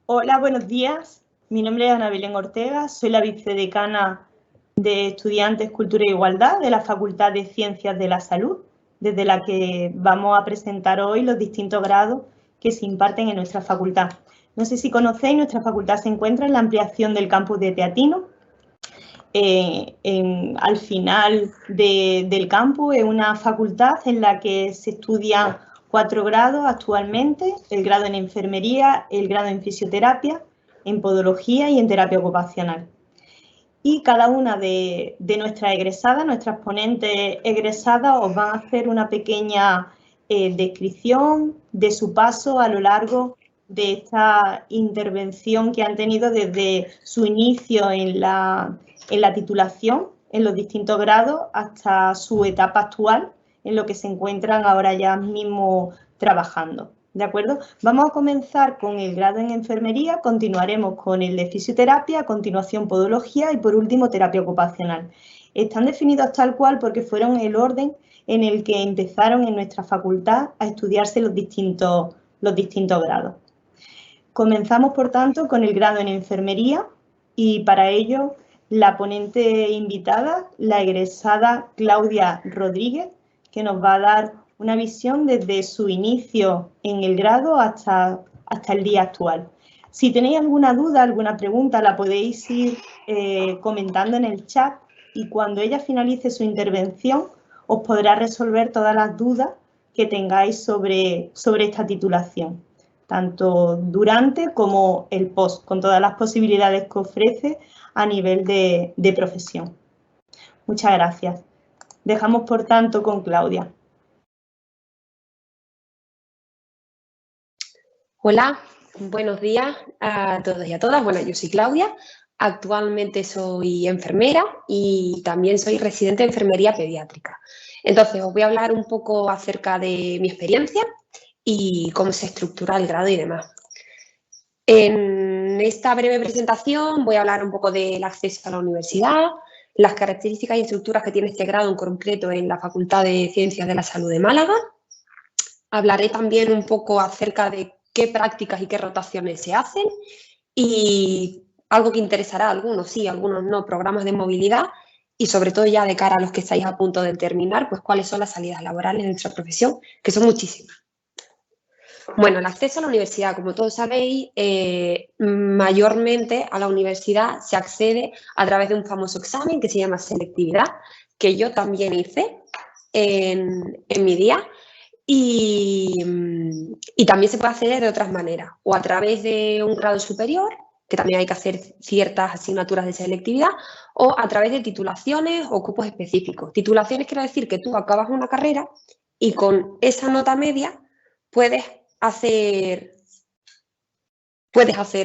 Hola, buenos días. Mi nombre es Ana Belén Ortega, soy la vicedecana de Estudiantes, Cultura e Igualdad de la Facultad de Ciencias de la Salud, desde la que vamos a presentar hoy los distintos grados que se imparten en nuestra facultad. No sé si conocéis, nuestra facultad se encuentra en la ampliación del campus de Teatino. Al final del campus es una facultad en la que se estudian 4 grados actualmente: el grado en enfermería, el grado en fisioterapia, en podología y en terapia ocupacional. Y cada una de nuestras egresadas, nuestras ponentes egresadas, os van a hacer una pequeña descripción de su paso a lo largo de esta intervención que han tenido desde su inicio en la titulación, en los distintos grados, hasta su etapa actual, en lo que se encuentran ahora ya mismo trabajando. ¿De acuerdo? Vamos a comenzar con el grado en enfermería, continuaremos con el de fisioterapia, a continuación podología y por último terapia ocupacional. Están definidos tal cual porque fueron el orden en el que empezaron en nuestra facultad a estudiarse los distintos grados. Comenzamos, por tanto, con el grado en enfermería y para ello la ponente invitada, la egresada Claudia Rodríguez, que nos va a dar una visión desde su inicio en el grado hasta el día actual. Si tenéis alguna duda, alguna pregunta, la podéis ir comentando en el chat y cuando ella finalice su intervención os podrá resolver todas las dudas que tengáis sobre esta titulación, tanto durante como el post, con todas las posibilidades que ofrece a nivel de profesión. Muchas gracias. Dejamos, por tanto, con Claudia. Hola, buenos días a todos y a todas. Bueno, yo soy Claudia, actualmente soy enfermera y también soy residente de enfermería pediátrica. Entonces, os voy a hablar un poco acerca de mi experiencia y cómo se estructura el grado y demás. En esta breve presentación voy a hablar un poco del acceso a la universidad, las características y estructuras que tiene este grado en concreto en la Facultad de Ciencias de la Salud de Málaga. Hablaré también un poco acerca de qué prácticas y qué rotaciones se hacen y algo que interesará a algunos, sí, a algunos no, programas de movilidad y sobre todo ya de cara a los que estáis a punto de terminar, pues cuáles son las salidas laborales de nuestra profesión, que son muchísimas. Bueno, el acceso a la universidad, como todos sabéis, mayormente a la universidad se accede a través de un famoso examen que se llama selectividad, que yo también hice en mi día. Y también se puede acceder de otras maneras, o a través de un grado superior, que también hay que hacer ciertas asignaturas de selectividad, o a través de titulaciones o cupos específicos. Titulaciones quiere decir que tú acabas una carrera y con esa nota media puedes hacer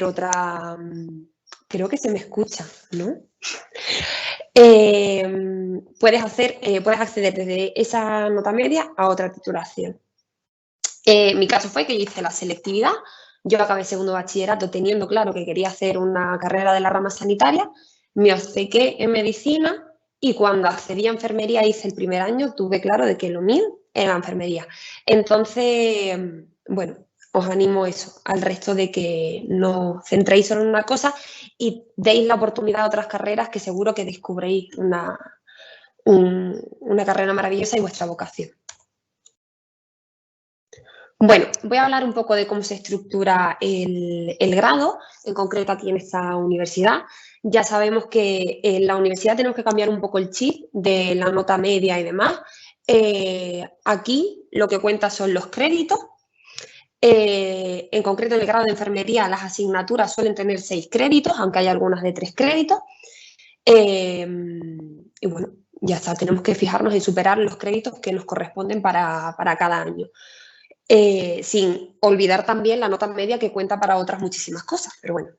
otra... Creo que se me escucha, ¿no? Puedes acceder desde esa nota media a otra titulación. Mi caso fue que yo hice la selectividad, yo acabé segundo bachillerato teniendo claro que quería hacer una carrera de la rama sanitaria, me obcequé en medicina y cuando accedí a enfermería hice el primer año, tuve claro de que lo mío era enfermería. Entonces, bueno, os animo eso, al resto de que no centréis solo en una cosa y deis la oportunidad a otras carreras que seguro que descubréis una carrera maravillosa y vuestra vocación. Bueno, voy a hablar un poco de cómo se estructura el grado, en concreto aquí en esta universidad. Ya sabemos que en la universidad tenemos que cambiar un poco el chip de la nota media y demás. Aquí lo que cuenta son los créditos. En concreto, en el grado de enfermería, las asignaturas suelen tener 6 créditos, aunque hay algunas de 3 créditos. Y bueno, ya está, tenemos que fijarnos en superar los créditos que nos corresponden para cada año. Sin olvidar también la nota media que cuenta para otras muchísimas cosas, pero bueno.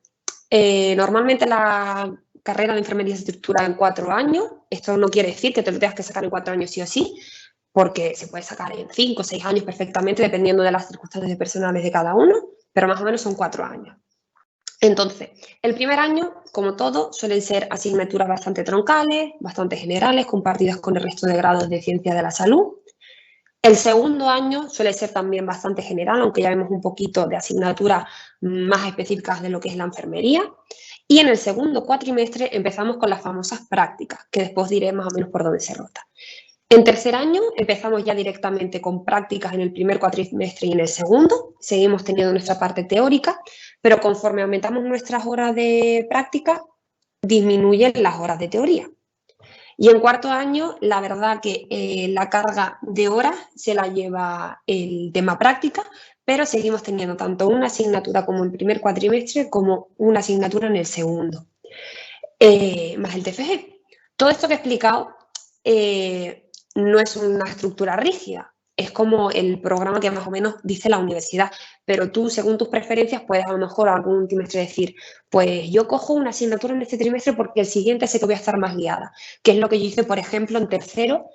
Normalmente la carrera de enfermería se estructura en 4 años. Esto no quiere decir que te lo tengas que sacar en 4 años sí o sí, porque se puede sacar en 5 o 6 años perfectamente, dependiendo de las circunstancias personales de cada uno, pero más o menos son 4 años. Entonces, el primer año, como todo, suelen ser asignaturas bastante troncales, bastante generales, compartidas con el resto de grados de ciencias de la salud. El segundo año suele ser también bastante general, aunque ya vemos un poquito de asignaturas más específicas de lo que es la enfermería. Y en el segundo cuatrimestre empezamos con las famosas prácticas, que después diré más o menos por dónde se rota. En tercer año empezamos ya directamente con prácticas en el primer cuatrimestre y en el segundo. Seguimos teniendo nuestra parte teórica, pero conforme aumentamos nuestras horas de práctica, disminuyen las horas de teoría. Y en cuarto año, la verdad que la carga de horas se la lleva el tema práctica, pero seguimos teniendo tanto una asignatura como el primer cuatrimestre como una asignatura en el segundo, más el TFG. Todo esto que he explicado no es una estructura rígida, es como el programa que más o menos dice la universidad, pero tú, según tus preferencias, puedes a lo mejor algún trimestre decir, pues yo cojo una asignatura en este trimestre porque el siguiente sé que voy a estar más liada, que es lo que yo hice, por ejemplo, en tercero,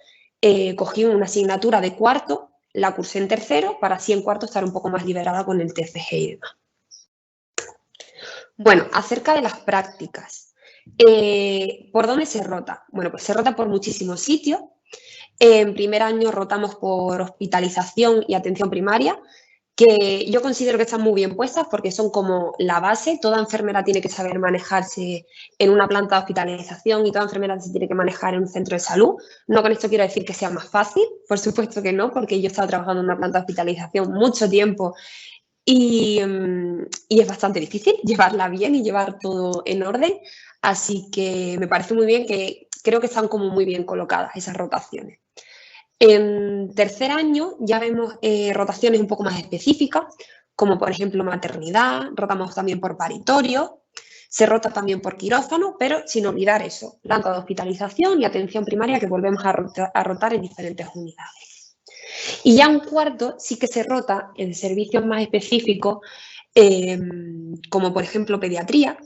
cogí una asignatura de cuarto, la cursé en tercero, para así en cuarto estar un poco más liberada con el TFG y demás. Bueno, acerca de las prácticas. ¿Por dónde se rota? Bueno, pues se rota por muchísimos sitios. En primer año rotamos por hospitalización y atención primaria, que yo considero que están muy bien puestas porque son como la base. Toda enfermera tiene que saber manejarse en una planta de hospitalización y toda enfermera se tiene que manejar en un centro de salud. No con esto quiero decir que sea más fácil, por supuesto que no, porque yo he estado trabajando en una planta de hospitalización mucho tiempo y es bastante difícil llevarla bien y llevar todo en orden. Así que me parece muy bien que creo que están como muy bien colocadas esas rotaciones. En tercer año ya vemos rotaciones un poco más específicas, como por ejemplo maternidad, rotamos también por paritorio, se rota también por quirófano, pero sin olvidar eso, planta de hospitalización y atención primaria que volvemos a rotar en diferentes unidades. Y ya en cuarto sí que se rota en servicios más específicos, como por ejemplo pediatría,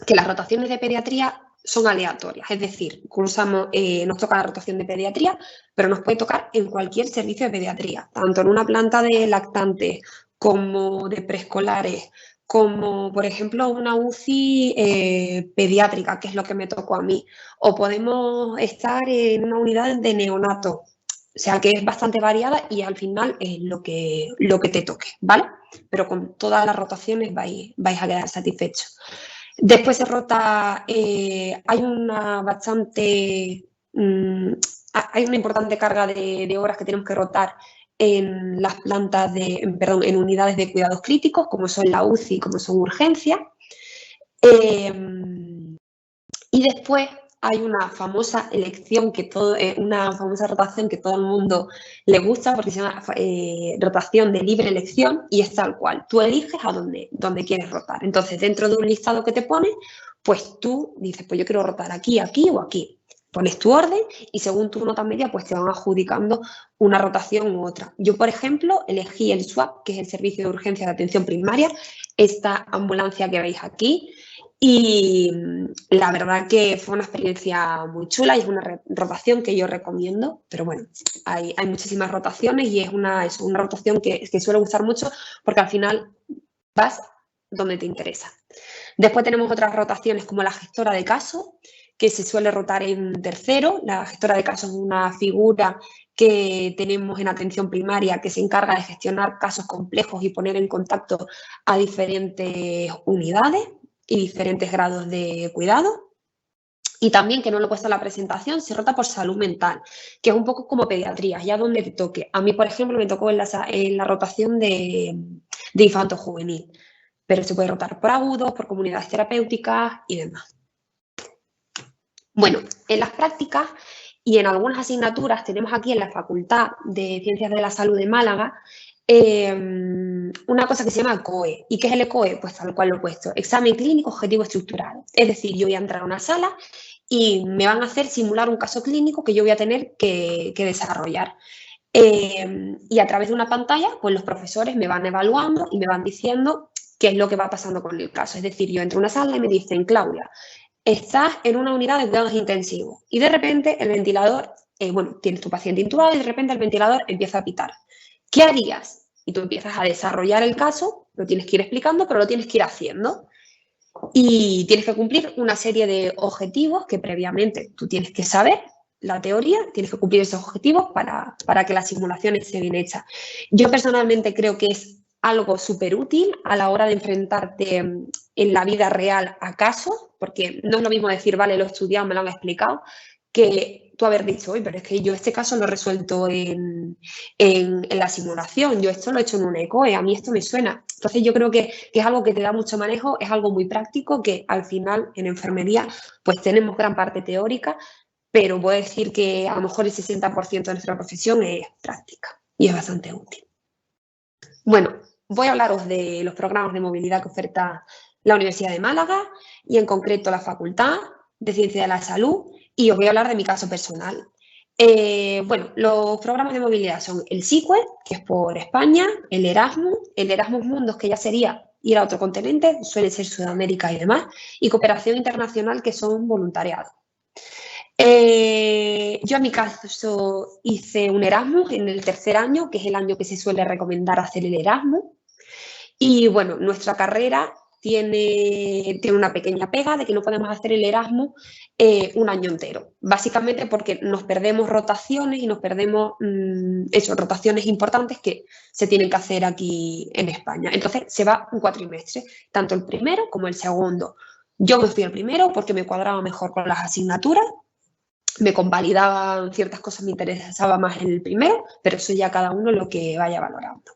que las rotaciones de pediatría son aleatorias, es decir, nos toca la rotación de pediatría, pero nos puede tocar en cualquier servicio de pediatría, tanto en una planta de lactantes como de preescolares, como por ejemplo una UCI pediátrica, que es lo que me tocó a mí, o podemos estar en una unidad de neonato, o sea que es bastante variada y al final es lo que te toque, ¿vale? Pero con todas las rotaciones vais a quedar satisfechos. Después se rota, hay una importante carga de horas que tenemos que rotar en las plantas en unidades de cuidados críticos, como son la UCI, como son urgencias. Y después hay una famosa una famosa rotación que todo el mundo le gusta porque se llama rotación de libre elección y es tal cual. Tú eliges a dónde quieres rotar. Entonces, dentro de un listado que te pone, pues tú dices, pues yo quiero rotar aquí, aquí o aquí. Pones tu orden y según tu nota media, pues te van adjudicando una rotación u otra. Yo, por ejemplo, elegí el SWAP, que es el Servicio de Urgencia de Atención Primaria, esta ambulancia que veis aquí. Y la verdad que fue una experiencia muy chula y es una rotación que yo recomiendo, pero bueno, hay muchísimas rotaciones y es una rotación que suele gustar mucho porque al final vas donde te interesa. Después tenemos otras rotaciones como la gestora de casos, que se suele rotar en tercero. La gestora de casos es una figura que tenemos en atención primaria que se encarga de gestionar casos complejos y poner en contacto a diferentes unidades y diferentes grados de cuidado. Y también, que no lo he puesto en la presentación, se rota por salud mental, que es un poco como pediatría, ya donde te toque. A mí, por ejemplo, me tocó en la rotación de infanto juvenil, pero se puede rotar por agudos, por comunidades terapéuticas y demás. Bueno, en las prácticas y en algunas asignaturas tenemos aquí en la Facultad de Ciencias de la Salud de Málaga una cosa que se llama COE. ¿Y qué es el COE? Pues tal cual lo he puesto, examen clínico objetivo estructurado. Es decir, yo voy a entrar a una sala y me van a hacer simular un caso clínico que yo voy a tener que desarrollar. Y a través de una pantalla, pues los profesores me van evaluando y me van diciendo qué es lo que va pasando con el caso. Es decir, yo entro a una sala y me dicen, Claudia, estás en una unidad de cuidados intensivos y de repente el ventilador, tienes tu paciente intubado y de repente el ventilador empieza a pitar. ¿Qué harías? Y tú empiezas a desarrollar el caso, lo tienes que ir explicando, pero lo tienes que ir haciendo. Y tienes que cumplir una serie de objetivos que previamente tú tienes que saber la teoría, tienes que cumplir esos objetivos para que la simulación esté bien hecha. Yo personalmente creo que es algo súper útil a la hora de enfrentarte en la vida real a casos, porque no es lo mismo decir, vale, lo he estudiado, me lo han explicado, que tú haber dicho, oye, pero es que yo este caso lo he resuelto en la simulación, yo esto lo he hecho en un ECOE, a mí esto me suena. Entonces yo creo que es algo que te da mucho manejo, es algo muy práctico, que al final en enfermería pues tenemos gran parte teórica, pero puedo decir que a lo mejor el 60% de nuestra profesión es práctica y es bastante útil. Bueno, voy a hablaros de los programas de movilidad que oferta la Universidad de Málaga y en concreto la Facultad de Ciencia de la Salud, y os voy a hablar de mi caso personal. Bueno, los programas de movilidad son el SICUE, que es por España, el Erasmus Mundus, que ya sería ir a otro continente, suele ser Sudamérica y demás, y cooperación internacional, que son voluntariados. Yo en mi caso hice un Erasmus en el tercer año, que es el año que se suele recomendar hacer el Erasmus. Y bueno, nuestra carrera tiene una pequeña pega de que no podemos hacer el Erasmus un año entero. Básicamente porque nos perdemos rotaciones y nos perdemos rotaciones importantes que se tienen que hacer aquí en España. Entonces se va un cuatrimestre, tanto el primero como el segundo. Yo me fui al primero porque me cuadraba mejor con las asignaturas. Me convalidaban ciertas cosas, me interesaba más el primero, pero eso ya cada uno lo que vaya valorando.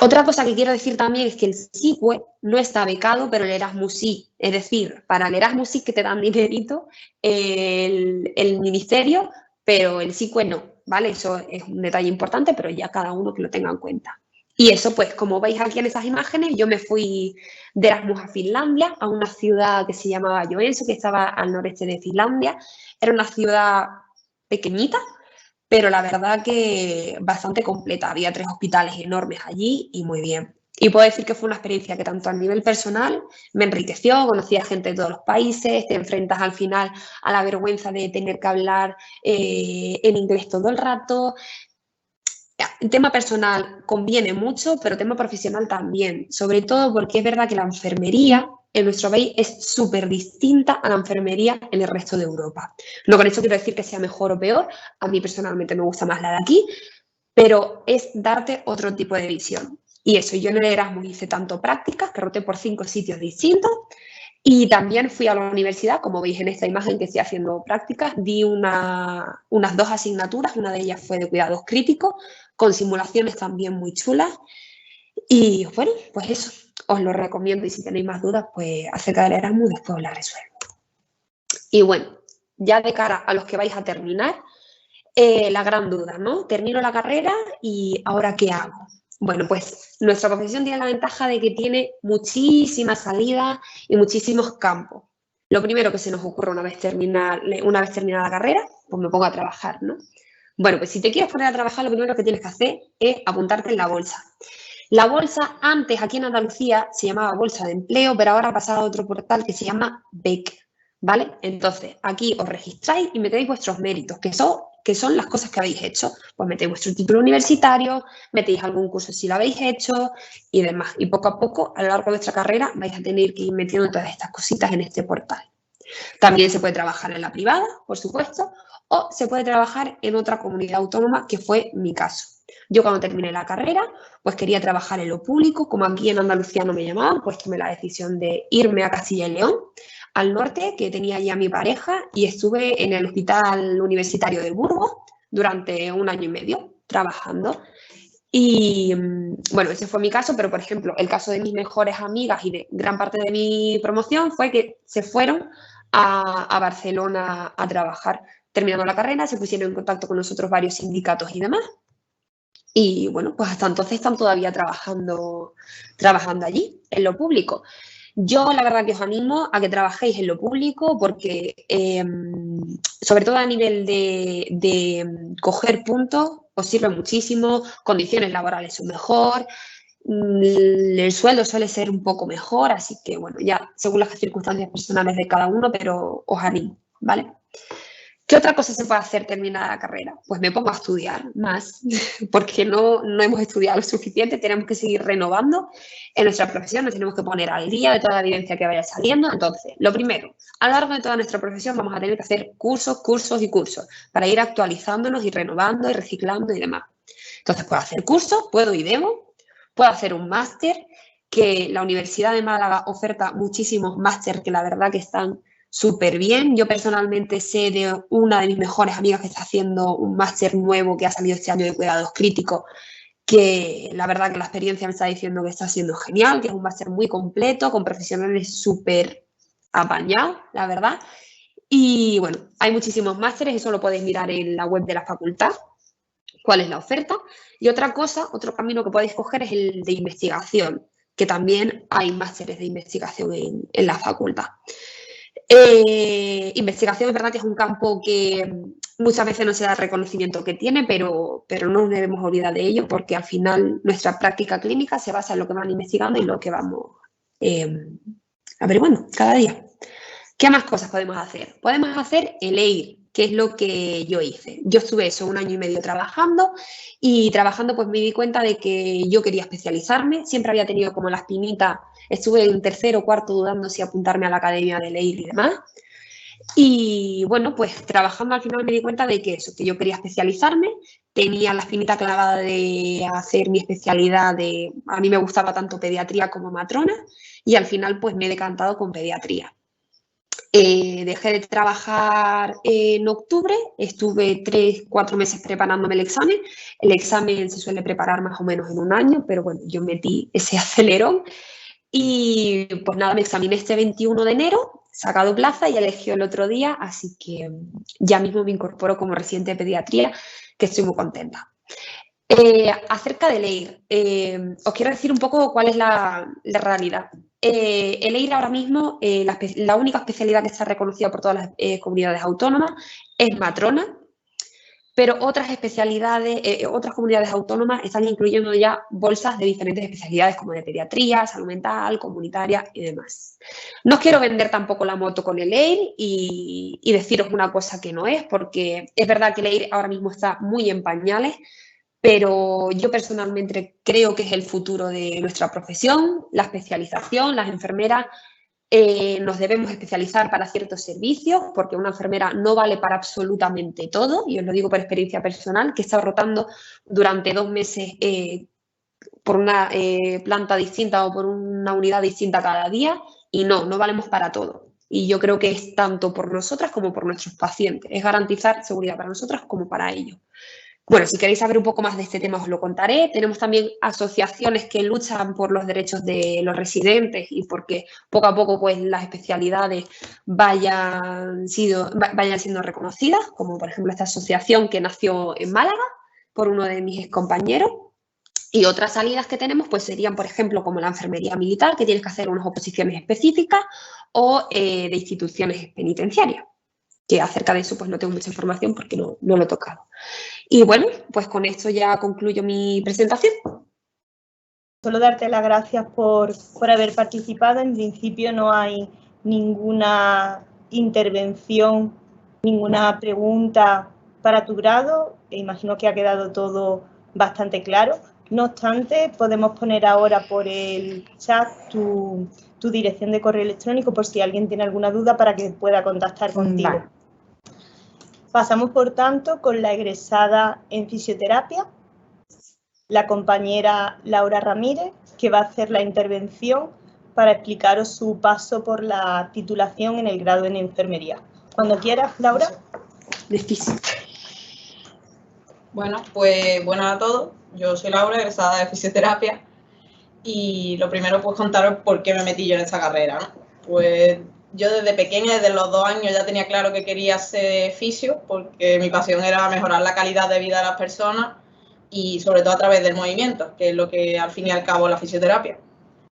Otra cosa que quiero decir también es que el SICUE no está becado, pero el Erasmus sí. Es decir, para el Erasmus sí que te dan dinerito el ministerio, pero el SICUE no, ¿vale? Eso es un detalle importante, pero ya cada uno que lo tenga en cuenta. Y eso, pues, como veis aquí en esas imágenes, yo me fui de Erasmus a Finlandia, a una ciudad que se llamaba Joensuu, que estaba al noreste de Finlandia. Era una ciudad pequeñita, pero la verdad que bastante completa. Había 3 hospitales enormes allí y muy bien. Y puedo decir que fue una experiencia que tanto a nivel personal me enriqueció, conocí a gente de todos los países, te enfrentas al final a la vergüenza de tener que hablar en inglés todo el rato. El tema personal conviene mucho, pero tema profesional también, sobre todo porque es verdad que la enfermería en nuestro país es súper distinta a la enfermería en el resto de Europa. No con eso quiero decir que sea mejor o peor, a mí personalmente me gusta más la de aquí, pero es darte otro tipo de visión. Y eso, yo en el Erasmus hice tanto prácticas, que roté por 5 sitios distintos, y también fui a la universidad, como veis en esta imagen que estoy haciendo prácticas, di unas 2 asignaturas, una de ellas fue de cuidados críticos, con simulaciones también muy chulas. Y bueno, pues eso, os lo recomiendo y si tenéis más dudas, pues acerca del Erasmus después os las resuelvo. Y bueno, ya de cara a los que vais a terminar, la gran duda, ¿no? Termino la carrera y ¿ahora qué hago? Bueno, pues nuestra profesión tiene la ventaja de que tiene muchísimas salidas y muchísimos campos. Lo primero que se nos ocurre una vez terminada la carrera, pues me pongo a trabajar, ¿no? Bueno, pues si te quieres poner a trabajar, lo primero que tienes que hacer es apuntarte en la bolsa. La bolsa antes aquí en Andalucía se llamaba Bolsa de Empleo, pero ahora ha pasado a otro portal que se llama BEC, ¿vale? Entonces, aquí os registráis y metéis vuestros méritos, que son las cosas que habéis hecho. Pues metéis vuestro título universitario, metéis algún curso si lo habéis hecho y demás. Y poco a poco, a lo largo de vuestra carrera, vais a tener que ir metiendo todas estas cositas en este portal. También se puede trabajar en la privada, por supuesto, o se puede trabajar en otra comunidad autónoma, que fue mi caso. Yo cuando terminé la carrera, pues quería trabajar en lo público, como aquí en Andalucía no me llamaban, pues tomé la decisión de irme a Castilla y León, al norte, que tenía ya mi pareja, y estuve en el Hospital Universitario de Burgos durante 1 año y medio trabajando. Y bueno, ese fue mi caso, pero por ejemplo, el caso de mis mejores amigas y de gran parte de mi promoción fue que se fueron a Barcelona a trabajar. Terminando la carrera, se pusieron en contacto con nosotros varios sindicatos y demás. Y bueno, pues hasta entonces están todavía trabajando allí, en lo público. Yo la verdad que os animo a que trabajéis en lo público porque, sobre todo a nivel de coger puntos, os sirve muchísimo, condiciones laborales son mejor, el sueldo suele ser un poco mejor, así que bueno, ya según las circunstancias personales de cada uno, pero os animo, ¿vale? ¿Qué otra cosa se puede hacer terminada la carrera? Pues me pongo a estudiar más, porque no hemos estudiado lo suficiente, tenemos que seguir renovando en nuestra profesión, nos tenemos que poner al día de toda la evidencia que vaya saliendo. Entonces, lo primero, a lo largo de toda nuestra profesión vamos a tener que hacer cursos, cursos y cursos para ir actualizándonos y renovando y reciclando y demás. Entonces, puedo hacer cursos, puedo y debo, puedo hacer un máster, que la Universidad de Málaga oferta muchísimos máster que la verdad que están súper bien. Yo personalmente sé de una de mis mejores amigas que está haciendo un máster nuevo que ha salido este año de cuidados críticos, que la verdad que la experiencia me está diciendo que está siendo genial, que es un máster muy completo, con profesionales súper apañados, la verdad. Y bueno, hay muchísimos másteres, eso lo podéis mirar en la web de la facultad, cuál es la oferta. Y otra cosa, otro camino que podéis coger es el de investigación, que también hay másteres de investigación en la facultad. Investigación es verdad que es un campo que muchas veces no se da el reconocimiento que tiene, pero no nos debemos olvidar de ello, porque al final nuestra práctica clínica se basa en lo que van investigando y lo que vamos averiguando cada día. ¿Qué más cosas podemos hacer? Podemos hacer el EIR, que es lo que yo hice. Yo estuve eso 1 año y medio trabajando, y trabajando pues me di cuenta de que yo quería especializarme. Siempre había tenido como la espinita, estuve en 3º o 4º dudando si apuntarme a la academia del EIR y demás. Y bueno, pues trabajando al final me di cuenta de que eso, que yo quería especializarme, tenía la espinita clavada de hacer mi especialidad a mí me gustaba tanto pediatría como matrona, y al final pues me he decantado con pediatría. Dejé de trabajar en octubre, estuve 3-4 meses preparándome el examen. El examen se suele preparar más o menos en 1 año, pero bueno, yo metí ese acelerón y pues nada, me examiné este 21 de enero, sacado plaza y elegí el otro día, así que ya mismo me incorporo como residente de pediatría, que estoy muy contenta. Acerca del EIR, os quiero decir un poco cuál es la realidad. El EIR ahora mismo, la única especialidad que está reconocida por todas las comunidades autónomas es matrona, pero otras especialidades, otras comunidades autónomas están incluyendo ya bolsas de diferentes especialidades como de pediatría, salud mental, comunitaria y demás. No os quiero vender tampoco la moto con el EIR y deciros una cosa que no es, porque es verdad que el EIR ahora mismo está muy en pañales, pero yo personalmente creo que es el futuro de nuestra profesión, la especialización. Las enfermeras nos debemos especializar para ciertos servicios, porque una enfermera no vale para absolutamente todo, y os lo digo por experiencia personal, que he estado rotando durante 2 meses por una planta distinta o por una unidad distinta cada día, y no valemos para todo. Y yo creo que es tanto por nosotras como por nuestros pacientes, es garantizar seguridad para nosotras como para ellos. Bueno, si queréis saber un poco más de este tema os lo contaré. Tenemos también asociaciones que luchan por los derechos de los residentes y porque poco a poco pues, las especialidades vayan siendo reconocidas, como por ejemplo esta asociación que nació en Málaga por uno de mis compañeros. Y otras salidas que tenemos pues serían, por ejemplo, como la enfermería militar, que tienes que hacer unas oposiciones específicas, o de instituciones penitenciarias, que acerca de eso pues no tengo mucha información porque no lo he tocado. Y bueno, pues con esto ya concluyo mi presentación. Solo darte las gracias por haber participado. En principio no hay ninguna intervención, ninguna pregunta para tu grado. Imagino que ha quedado todo bastante claro. No obstante, podemos poner ahora por el chat tu dirección de correo electrónico por si alguien tiene alguna duda para que pueda contactar contigo. Vale. Pasamos, por tanto, con la egresada en fisioterapia, la compañera Laura Ramírez, que va a hacer la intervención para explicaros su paso por la titulación en el grado en enfermería. Cuando quieras, Laura. Difícil. Bueno, pues buenas a todos. Yo soy Laura, egresada de fisioterapia, y lo primero pues contaros por qué me metí yo en esta carrera, ¿no? Pues yo desde pequeña, desde los 2 años, ya tenía claro que quería ser fisio, porque mi pasión era mejorar la calidad de vida de las personas y sobre todo a través del movimiento, que es lo que al fin y al cabo es la fisioterapia.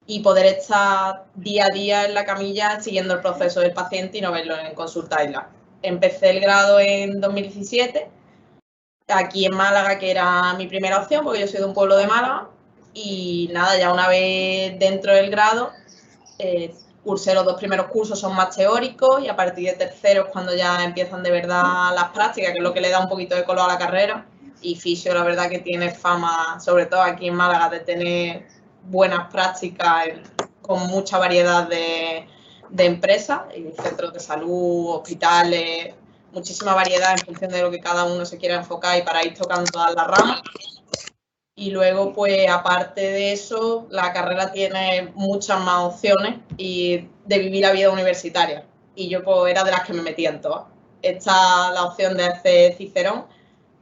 Y poder estar día a día en la camilla siguiendo el proceso del paciente y no verlo en consulta aislada. Empecé el grado en 2017, aquí en Málaga, que era mi primera opción, porque yo soy de un pueblo de Málaga. Y nada, ya una vez dentro del grado, Cursé los 2 primeros cursos, son más teóricos, y a partir de terceros cuando ya empiezan de verdad las prácticas, que es lo que le da un poquito de color a la carrera. Y fisio, la verdad que tiene fama, sobre todo aquí en Málaga, de tener buenas prácticas con mucha variedad de empresas, y centros de salud, hospitales, muchísima variedad en función de lo que cada uno se quiera enfocar y para ir tocando todas las ramas. Y luego, pues, aparte de eso, la carrera tiene muchas más opciones y de vivir la vida universitaria. Y yo, pues, era de las que me metía en todas. Está la opción de hacer Cicerón,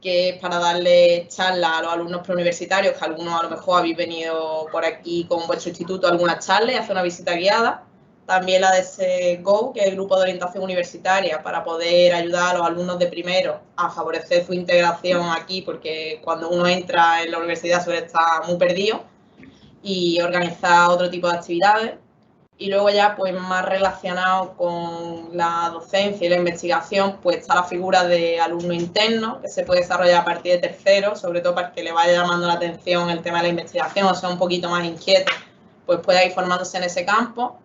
que es para darle charlas a los alumnos preuniversitarios, que algunos a lo mejor habéis venido por aquí con vuestro instituto a algunas charlas y hacer una visita guiada. También la de GO, que es el Grupo de Orientación Universitaria, para poder ayudar a los alumnos de primero a favorecer su integración aquí, porque cuando uno entra en la universidad suele estar muy perdido, y organizar otro tipo de actividades. Y luego ya, pues, más relacionado con la docencia y la investigación, pues está la figura de alumno interno, que se puede desarrollar a partir de tercero, sobre todo para que le vaya llamando la atención el tema de la investigación, o sea, un poquito más inquieto, pues pueda ir formándose en ese campo.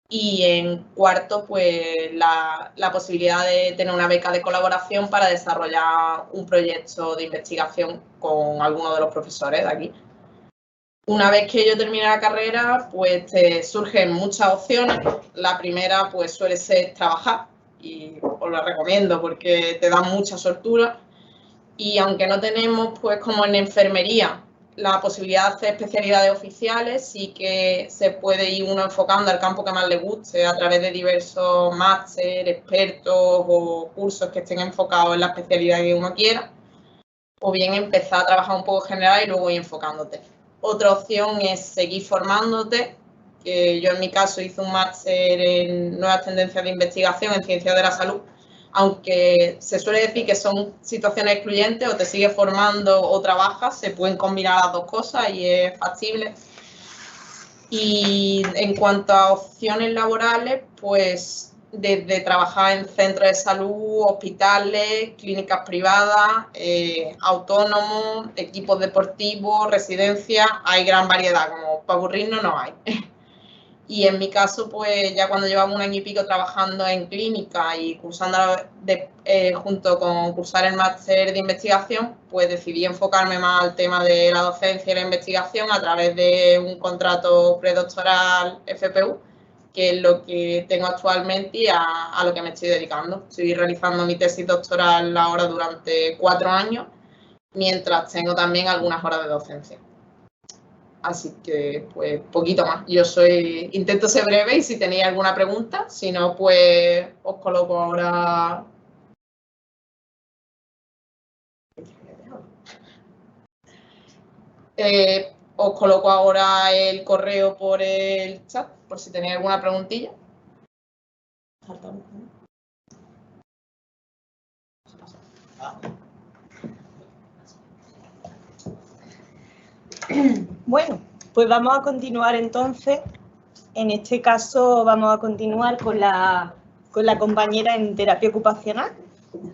Y en cuarto, pues la posibilidad de tener una beca de colaboración para desarrollar un proyecto de investigación con alguno de los profesores de aquí. Una vez que yo termine la carrera, pues te surgen muchas opciones. La primera, pues, suele ser trabajar, y os lo recomiendo porque te da mucha soltura. Y aunque no tenemos, pues, como en enfermería, la posibilidad de hacer especialidades oficiales, sí que se puede ir uno enfocando al campo que más le guste a través de diversos máster, expertos o cursos que estén enfocados en la especialidad que uno quiera, o bien empezar a trabajar un poco general y luego ir enfocándote. Otra opción es seguir formándote, que yo en mi caso hice un máster en Nuevas Tendencias de Investigación en Ciencias de la Salud, aunque se suele decir que son situaciones excluyentes, o te sigues formando o trabajas, se pueden combinar las dos cosas y es factible. Y en cuanto a opciones laborales, pues desde trabajar en centros de salud, hospitales, clínicas privadas, autónomos, equipos deportivos, residencias, hay gran variedad, como para aburrirnos no hay. Y en mi caso, pues ya cuando llevaba 1 año y pico trabajando en clínica y cursando junto con cursar el máster de investigación, pues decidí enfocarme más al tema de la docencia y la investigación a través de un contrato predoctoral FPU, que es lo que tengo actualmente y a lo que me estoy dedicando. Estoy realizando mi tesis doctoral ahora durante 4 años, mientras tengo también algunas horas de docencia. Así que, pues, poquito más. Intento ser breve y si tenéis alguna pregunta, si no, pues os coloco ahora. Os coloco ahora el correo por el chat, por si tenéis alguna preguntilla. Bueno, pues vamos a continuar entonces. En este caso vamos a continuar con la compañera en terapia ocupacional,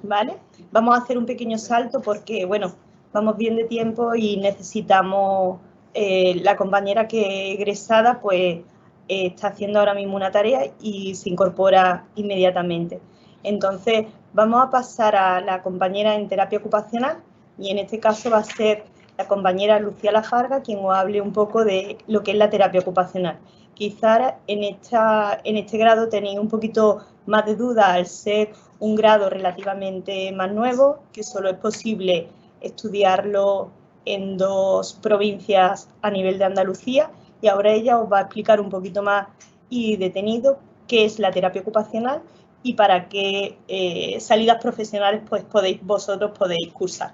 ¿vale? Vamos a hacer un pequeño salto porque, bueno, vamos bien de tiempo y necesitamos, la compañera que es egresada, pues está haciendo ahora mismo una tarea y se incorpora inmediatamente. Entonces, vamos a pasar a la compañera en terapia ocupacional y en este caso va a ser la compañera Lucía Lafarga quien os hable un poco de lo que es la terapia ocupacional. Quizás en este grado tenéis un poquito más de duda al ser un grado relativamente más nuevo, que solo es posible estudiarlo en 2 provincias a nivel de Andalucía, y ahora ella os va a explicar un poquito más y detenido qué es la terapia ocupacional y para qué salidas profesionales pues vosotros podéis cursar.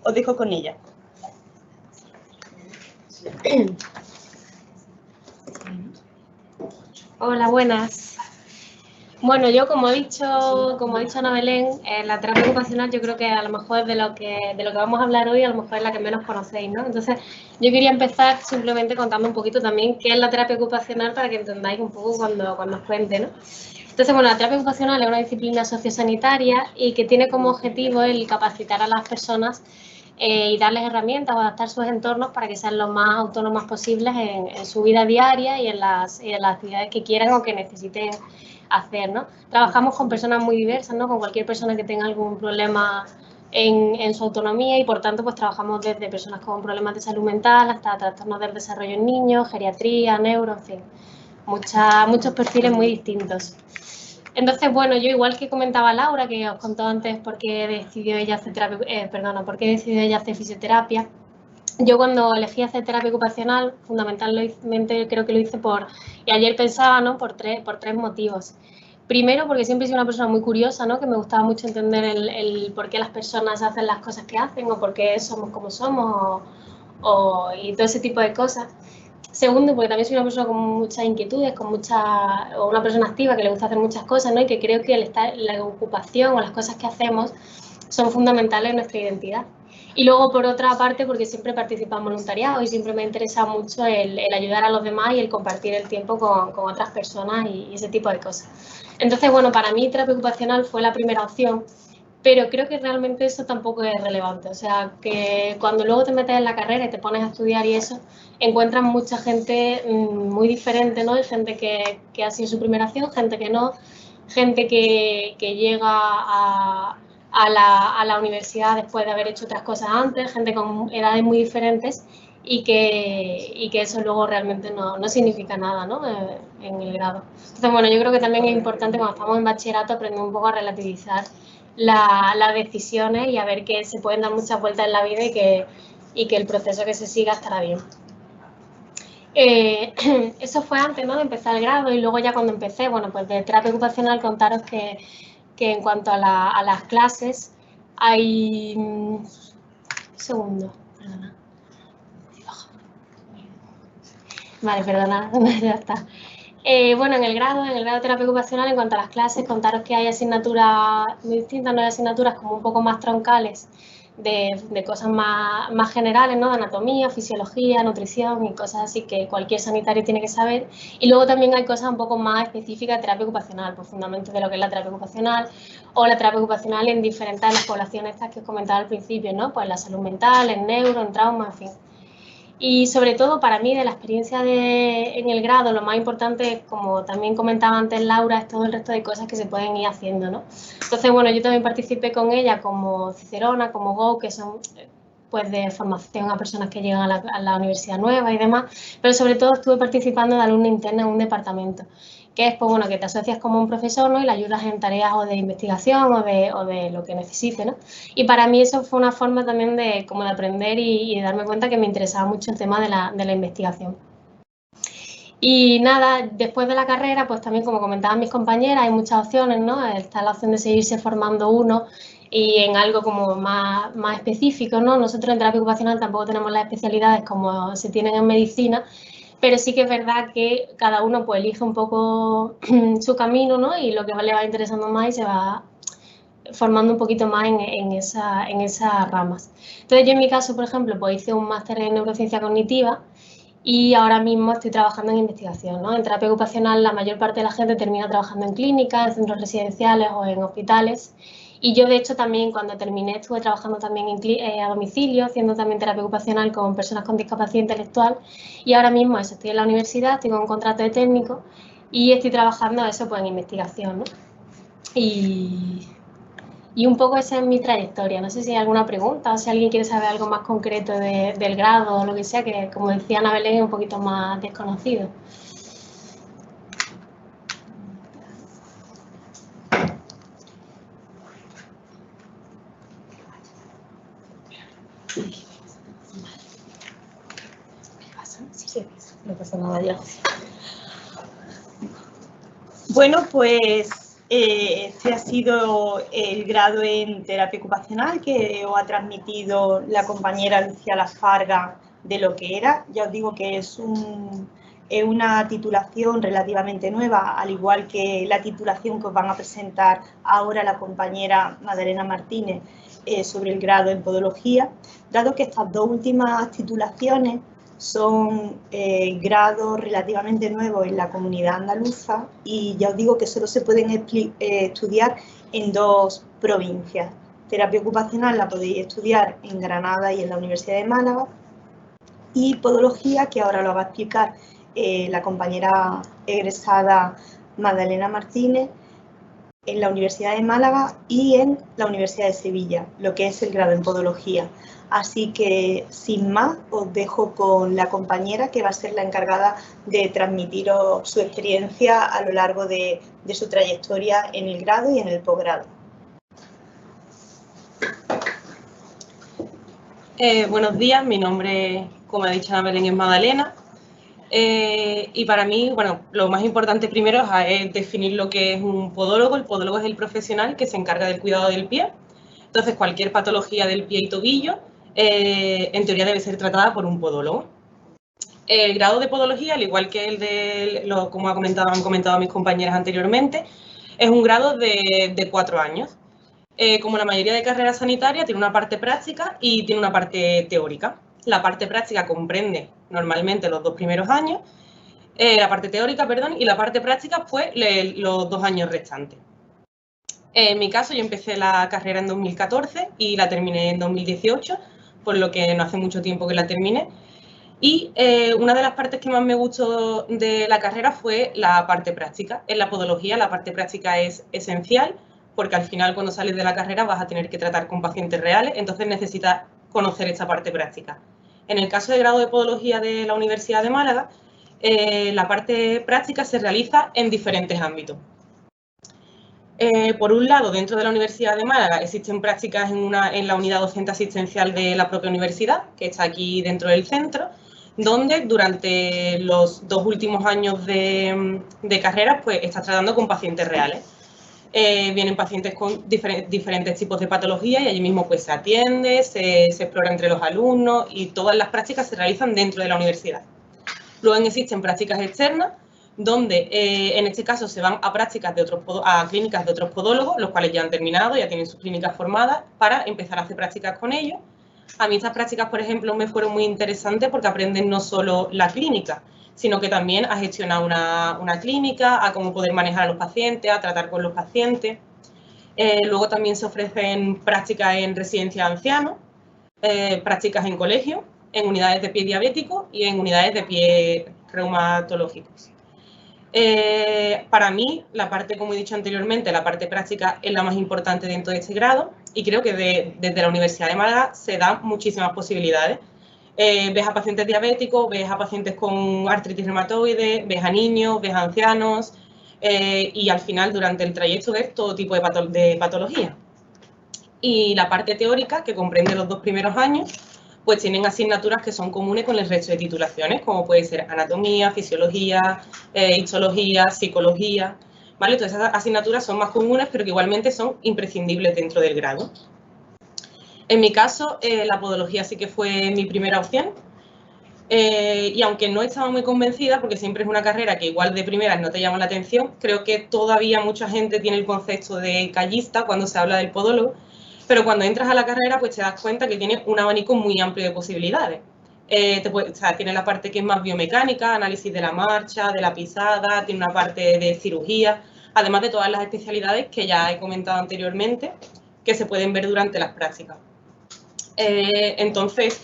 Os dejo con ella. Hola, buenas. Bueno, yo como ha dicho Ana Belén, la terapia ocupacional yo creo que a lo mejor de lo que vamos a hablar hoy, a lo mejor es la que menos conocéis, ¿no? Entonces, yo quería empezar simplemente contando un poquito también qué es la terapia ocupacional para que entendáis un poco cuando os cuente, ¿no? Entonces, bueno, la terapia ocupacional es una disciplina sociosanitaria y que tiene como objetivo el capacitar a las personas y darles herramientas o adaptar sus entornos para que sean lo más autónomas posibles en su vida diaria y en las actividades que quieran o que necesiten hacer, ¿no? Trabajamos con personas muy diversas, ¿no? Con cualquier persona que tenga algún problema en su autonomía y, por tanto, pues trabajamos desde personas con problemas de salud mental hasta trastornos del desarrollo en niños, geriatría, neuro, en fin, muchos perfiles muy distintos. Entonces, bueno, yo igual que comentaba Laura, que os contó antes por qué decidió ella hacer fisioterapia, yo cuando elegí hacer terapia ocupacional, fundamentalmente creo que lo hice y ayer pensaba, ¿no? Por tres motivos. Primero, porque siempre he sido una persona muy curiosa, ¿no? Que me gustaba mucho entender el por qué las personas hacen las cosas que hacen o por qué somos como somos y todo ese tipo de cosas. Segundo, porque también soy una persona con muchas inquietudes, o una persona activa que le gusta hacer muchas cosas, ¿no? Y que creo que la ocupación o las cosas que hacemos son fundamentales en nuestra identidad. Y luego, por otra parte, porque siempre participo en voluntariado y siempre me interesa mucho el ayudar a los demás y el compartir el tiempo con otras personas y ese tipo de cosas. Entonces, bueno, para mí terapia ocupacional fue la primera opción, pero creo que realmente eso tampoco es relevante. O sea, que cuando luego te metes en la carrera y te pones a estudiar y eso, encuentras mucha gente muy diferente, ¿no? Hay gente que ha sido su primera opción, gente que no, gente que llega a la universidad después de haber hecho otras cosas antes, gente con edades muy diferentes y que eso luego realmente no significa nada, ¿no? En el grado. Entonces, bueno, yo creo que también es importante cuando estamos en bachillerato aprender un poco a relativizar las decisiones y a ver que se pueden dar muchas vueltas en la vida y que el proceso que se siga estará bien. Eso fue antes, ¿no? De empezar el grado y luego ya cuando empecé, bueno, pues de terapia ocupacional contaros que en cuanto a las clases hay... Un segundo, perdona. Vale, perdona, ya está. Bueno, en el grado de terapia ocupacional, en cuanto a las clases, contaros que hay asignaturas muy distintas, no hay asignaturas como un poco más troncales de cosas más generales, ¿no? De anatomía, fisiología, nutrición y cosas así que cualquier sanitario tiene que saber. Y luego también hay cosas un poco más específicas de terapia ocupacional, pues fundamentos de lo que es la terapia ocupacional o la terapia ocupacional en diferentes de las poblaciones estas que os comentaba al principio, ¿no? Pues la salud mental, en neuro, en trauma, en fin. Y sobre todo para mí de la experiencia en el grado, lo más importante, como también comentaba antes Laura, es todo el resto de cosas que se pueden ir haciendo, ¿no? Entonces, bueno, yo también participé con ella como Cicerona, como Go, que son pues de formación a personas que llegan a la universidad nueva y demás, pero sobre todo estuve participando de alumna interna en un departamento, que es, pues bueno, que te asocias como un profesor, ¿no? Y le ayudas en tareas o de investigación o de lo que necesite, ¿no? Y para mí eso fue una forma también de aprender y de darme cuenta que me interesaba mucho el tema de la investigación. Y nada, después de la carrera, pues también como comentaban mis compañeras, hay muchas opciones, ¿no? Está la opción de seguirse formando uno y en algo como más específico, ¿no? Nosotros en terapia ocupacional tampoco tenemos las especialidades como se tienen en medicina, pero sí que es verdad que cada uno pues elige un poco su camino, ¿no? Y lo que le va interesando más y se va formando un poquito más en esas ramas. Entonces yo en mi caso, por ejemplo, pues hice un máster en neurociencia cognitiva y ahora mismo estoy trabajando en investigación, ¿no? En terapia ocupacional la mayor parte de la gente termina trabajando en clínicas, en centros residenciales o en hospitales. Y yo, de hecho, también cuando terminé estuve trabajando también a domicilio, haciendo también terapia ocupacional con personas con discapacidad intelectual. Y ahora mismo eso, estoy en la universidad, estoy con un contrato de técnico y estoy trabajando eso pues en investigación, ¿no? Y un poco esa es mi trayectoria. No sé si hay alguna pregunta o si alguien quiere saber algo más concreto del grado o lo que sea, que como decía Ana Belén es un poquito más desconocido. Sí, no pasa nada ya. Bueno, pues este ha sido el grado en terapia ocupacional que os ha transmitido la compañera Lucía Lafarga de lo que era. Ya os digo que es una titulación relativamente nueva, al igual que la titulación que os van a presentar ahora la compañera Madalena Martínez sobre el grado en podología, dado que estas dos últimas titulaciones son grados relativamente nuevos en la comunidad andaluza y ya os digo que solo se pueden estudiar en dos provincias, Terapia ocupacional la podéis estudiar en Granada y en la Universidad de Málaga. Y podología, que ahora lo va a explicar la compañera egresada Magdalena Martínez, en la Universidad de Málaga y en la Universidad de Sevilla, lo que es el grado en podología. Así que, sin más, os dejo con la compañera que va a ser la encargada de transmitiros su experiencia a lo largo de su trayectoria en el grado y en el posgrado. Buenos días, mi nombre, como ha dicho Ana Belén, es Magdalena. Y para mí, bueno, lo más importante primero es definir lo que es un podólogo. El podólogo es el profesional que se encarga del cuidado del pie. Entonces, cualquier patología del pie y tobillo, en teoría debe ser tratada por un podólogo. El grado de podología, al igual que el de, como han comentado mis compañeras anteriormente, es un grado de 4 años. Como la mayoría de carreras sanitarias, tiene una parte práctica y tiene una parte teórica. La parte práctica comprende normalmente los 2 primeros años, la parte teórica, perdón, y la parte práctica, pues, los 2 años restantes. En mi caso, yo empecé la carrera en 2014 y la terminé en 2018, por lo que no hace mucho tiempo que la terminé. Y una de las partes que más me gustó de la carrera fue la parte práctica. En la podología, la parte práctica es esencial, porque al final, cuando sales de la carrera, vas a tener que tratar con pacientes reales, entonces necesitas conocer esta parte práctica. En el caso de grado de podología de la Universidad de Málaga, la parte práctica se realiza en diferentes ámbitos. Por un lado, dentro de la Universidad de Málaga existen prácticas en la unidad docente asistencial de la propia universidad, que está aquí dentro del centro, donde durante los 2 últimos años de carrera, pues estás tratando con pacientes reales. Vienen pacientes con diferentes tipos de patologías y allí mismo pues se atiende, se explora entre los alumnos y todas las prácticas se realizan dentro de la universidad. Luego existen prácticas externas, donde en este caso se van a clínicas de otros podólogos, los cuales ya han terminado, ya tienen sus clínicas formadas, para empezar a hacer prácticas con ellos. A mí estas prácticas, por ejemplo, me fueron muy interesantes porque aprenden no solo la clínica, sino que también a gestionar una clínica, a cómo poder manejar a los pacientes, a tratar con los pacientes. Luego también se ofrecen prácticas en residencia de ancianos, prácticas en colegio, en unidades de pie diabético y en unidades de pie reumatológicos. Para mí, la parte, como he dicho anteriormente, la parte práctica es la más importante dentro de este grado y creo que desde la Universidad de Málaga se dan muchísimas posibilidades. Ves a pacientes diabéticos, ves a pacientes con artritis reumatoide, ves a niños, ves a ancianos y al final durante el trayecto ves todo tipo de patologías. Y la parte teórica, que comprende los 2 primeros años, pues tienen asignaturas que son comunes con el resto de titulaciones, como puede ser anatomía, fisiología, histología, psicología, ¿vale? Todas esas asignaturas son más comunes, pero que igualmente son imprescindibles dentro del grado. En mi caso, la podología sí que fue mi primera opción, y aunque no estaba muy convencida, porque siempre es una carrera que igual de primeras no te llama la atención, creo que todavía mucha gente tiene el concepto de callista cuando se habla del podólogo, pero cuando entras a la carrera pues te das cuenta que tiene un abanico muy amplio de posibilidades. Tiene la parte que es más biomecánica, análisis de la marcha, de la pisada, tiene una parte de cirugía, además de todas las especialidades que ya he comentado anteriormente, que se pueden ver durante las prácticas. Entonces,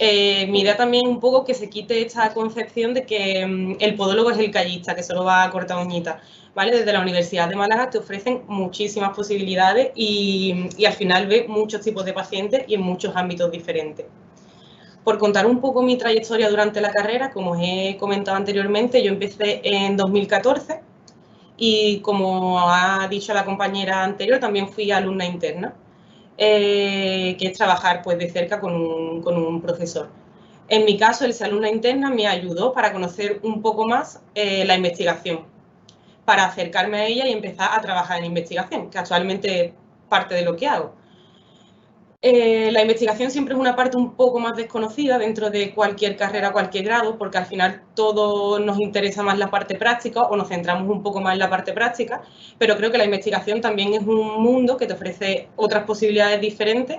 mi idea también un poco que se quite esta concepción de que el podólogo es el callista, que solo va a cortar uñitas, ¿vale? Desde la Universidad de Málaga te ofrecen muchísimas posibilidades y al final ves muchos tipos de pacientes y en muchos ámbitos diferentes. Por contar un poco mi trayectoria durante la carrera, como os he comentado anteriormente, yo empecé en 2014 y como ha dicho la compañera anterior, también fui alumna interna. Que es trabajar pues, de cerca con un profesor. En mi caso, el ser alumna interna me ayudó para conocer un poco más la investigación, para acercarme a ella y empezar a trabajar en investigación, que actualmente es parte de lo que hago. La investigación siempre es una parte un poco más desconocida dentro de cualquier carrera, cualquier grado, porque al final todo nos interesa más la parte práctica o nos centramos un poco más en la parte práctica, pero creo que la investigación también es un mundo que te ofrece otras posibilidades diferentes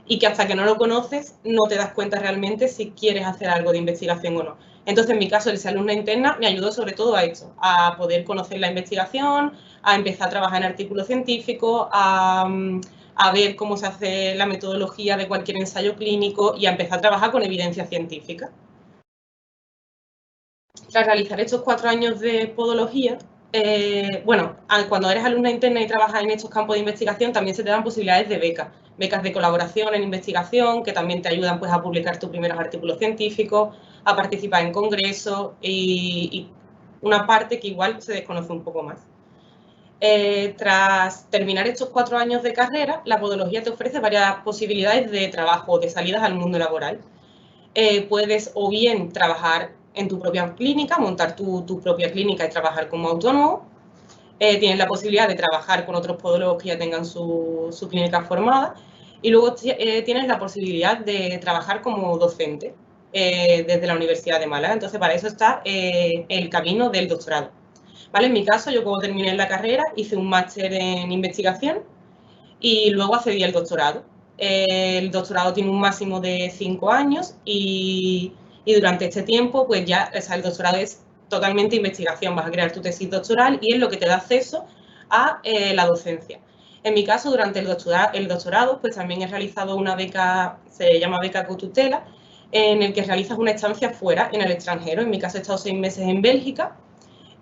y que hasta que no lo conoces no te das cuenta realmente si quieres hacer algo de investigación o no. Entonces, en mi caso, el ser alumna interna me ayudó sobre todo a esto, a poder conocer la investigación, a empezar a trabajar en artículos científicos, a a ver cómo se hace la metodología de cualquier ensayo clínico y a empezar a trabajar con evidencia científica. Tras realizar estos 4 años de podología, cuando eres alumna interna y trabajas en estos campos de investigación, también se te dan posibilidades de becas de colaboración en investigación, que también te ayudan pues, a publicar tus primeros artículos científicos, a participar en congresos y una parte que igual se desconoce un poco más. Tras terminar estos 4 años de carrera, la podología te ofrece varias posibilidades de trabajo o de salidas al mundo laboral. Puedes o bien trabajar en tu propia clínica, montar tu propia clínica y trabajar como autónomo. Tienes la posibilidad de trabajar con otros podólogos que ya tengan su clínica formada. Y luego tienes la posibilidad de trabajar como docente desde la Universidad de Málaga. Entonces, para eso está el camino del doctorado. ¿Vale? En mi caso, yo cuando terminé la carrera hice un máster en investigación y luego accedí al doctorado. El doctorado tiene un máximo de 5 años y durante este tiempo, pues ya, o sea, el doctorado es totalmente investigación. Vas a crear tu tesis doctoral y es lo que te da acceso a la docencia. En mi caso, durante el doctorado, pues también he realizado una beca, se llama beca cotutela, en el que realizas una estancia fuera, en el extranjero. En mi caso he estado 6 meses en Bélgica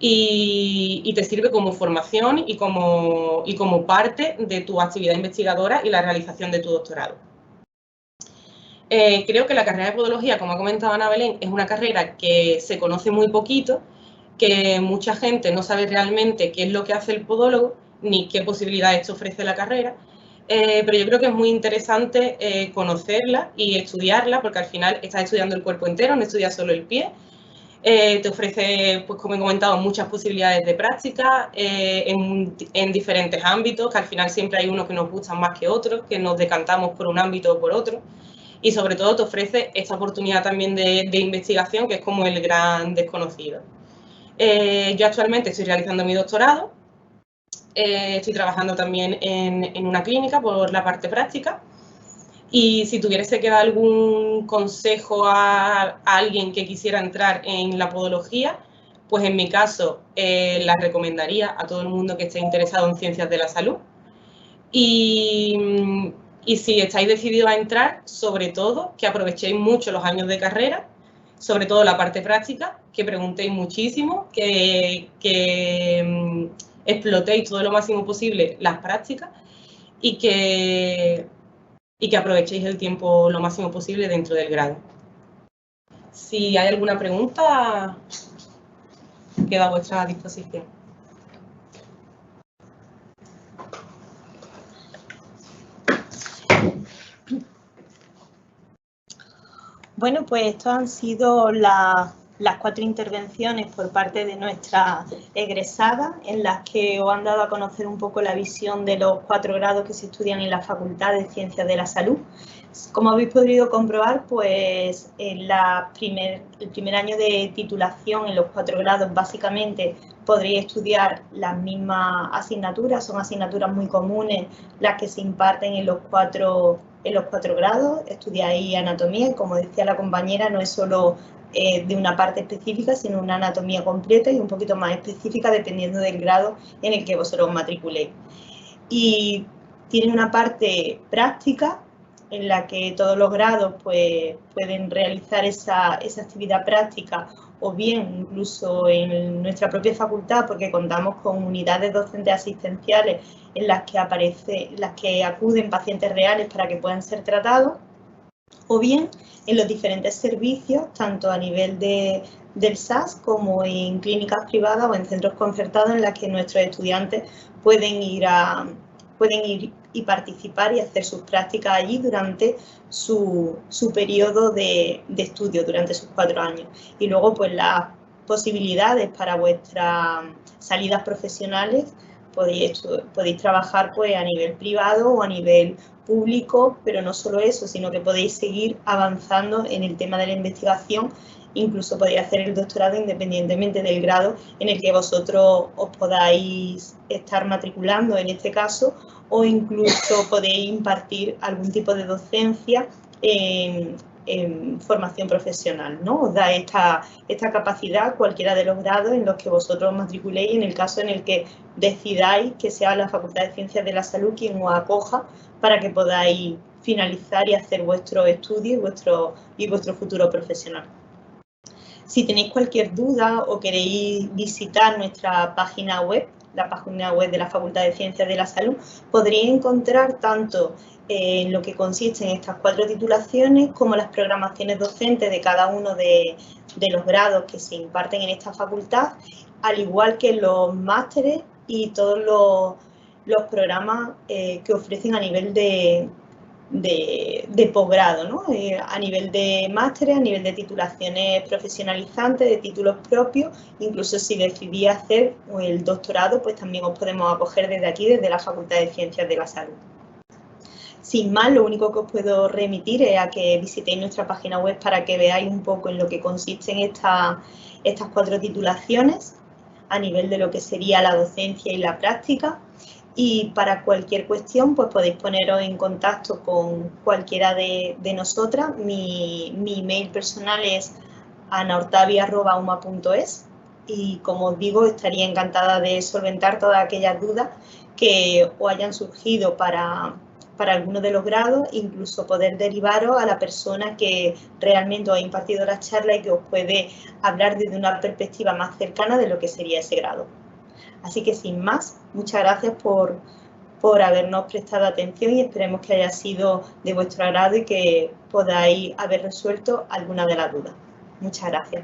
y te sirve como formación y como parte de tu actividad investigadora y la realización de tu doctorado. Creo que la carrera de podología, como ha comentado Ana Belén, es una carrera que se conoce muy poquito, que mucha gente no sabe realmente qué es lo que hace el podólogo ni qué posibilidades te ofrece la carrera, pero yo creo que es muy interesante conocerla y estudiarla, porque al final estás estudiando el cuerpo entero, no estudias solo el pie. Te ofrece, pues como he comentado, muchas posibilidades de práctica en diferentes ámbitos, que al final siempre hay unos que nos gustan más que otros, que nos decantamos por un ámbito o por otro. Y sobre todo te ofrece esta oportunidad también de investigación, que es como el gran desconocido. Yo actualmente estoy realizando mi doctorado, estoy trabajando también en una clínica por la parte práctica. Y si tuviese que dar algún consejo a alguien que quisiera entrar en la podología, pues en mi caso la recomendaría a todo el mundo que esté interesado en ciencias de la salud. Y si estáis decididos a entrar, sobre todo, que aprovechéis mucho los años de carrera, sobre todo la parte práctica, que preguntéis muchísimo, que explotéis todo lo máximo posible las prácticas y que aprovechéis el tiempo lo máximo posible dentro del grado. Si hay alguna pregunta, queda a vuestra disposición. Bueno, pues estas han sido las 4 intervenciones por parte de nuestra egresada, en las que os han dado a conocer un poco la visión de los 4 grados que se estudian en la Facultad de Ciencias de la Salud. Como habéis podido comprobar, pues el primer año de titulación en los 4 grados básicamente podréis estudiar las mismas asignaturas, son asignaturas muy comunes las que se imparten en los 4 grados, estudiáis anatomía y, como decía la compañera, no es solo de una parte específica, sino una anatomía completa y un poquito más específica dependiendo del grado en el que vosotros os matriculéis. Y tiene una parte práctica en la que todos los grados pues, pueden realizar esa actividad práctica, o bien incluso en nuestra propia facultad, porque contamos con unidades docentes asistenciales en las que acuden pacientes reales para que puedan ser tratados, o bien en los diferentes servicios, tanto a nivel del SAS como en clínicas privadas o en centros concertados, en las que nuestros estudiantes pueden ir y participar y hacer sus prácticas allí durante su periodo de estudio, durante sus 4 años. Y luego, pues las posibilidades para vuestras salidas profesionales, podéis trabajar pues a nivel privado o a nivel público, pero no solo eso, sino que podéis seguir avanzando en el tema de la investigación. Incluso podéis hacer el doctorado independientemente del grado en el que vosotros os podáis estar matriculando en este caso, o incluso podéis impartir algún tipo de docencia formación profesional, ¿no? Os da esta capacidad cualquiera de los grados en los que vosotros os matriculéis, en el caso en el que decidáis que sea la Facultad de Ciencias de la Salud quien os acoja para que podáis finalizar y hacer vuestro estudio y vuestro futuro profesional. Si tenéis cualquier duda o queréis visitar nuestra página web, la página web de la Facultad de Ciencias de la Salud, podréis encontrar tanto en lo que consiste en estas 4 titulaciones como las programaciones docentes de cada uno de los grados que se imparten en esta facultad, al igual que los másteres y todos los programas que ofrecen a nivel de posgrado, ¿no? A nivel de másteres, a nivel de titulaciones profesionalizantes, de títulos propios, incluso si decidís hacer el doctorado, pues también os podemos acoger desde aquí, desde la Facultad de Ciencias de la Salud. Sin más, lo único que os puedo remitir es a que visitéis nuestra página web para que veáis un poco en lo que consisten estas 4 titulaciones a nivel de lo que sería la docencia y la práctica. Y para cualquier cuestión, pues podéis poneros en contacto con cualquiera de nosotras. Mi email personal es anaortavia@uma.es y, como os digo, estaría encantada de solventar todas aquellas dudas que os hayan surgido para alguno de los grados, incluso poder derivaros a la persona que realmente os ha impartido la charla y que os puede hablar desde una perspectiva más cercana de lo que sería ese grado. Así que, sin más, muchas gracias por habernos prestado atención y esperemos que haya sido de vuestro agrado y que podáis haber resuelto alguna de las dudas. Muchas gracias.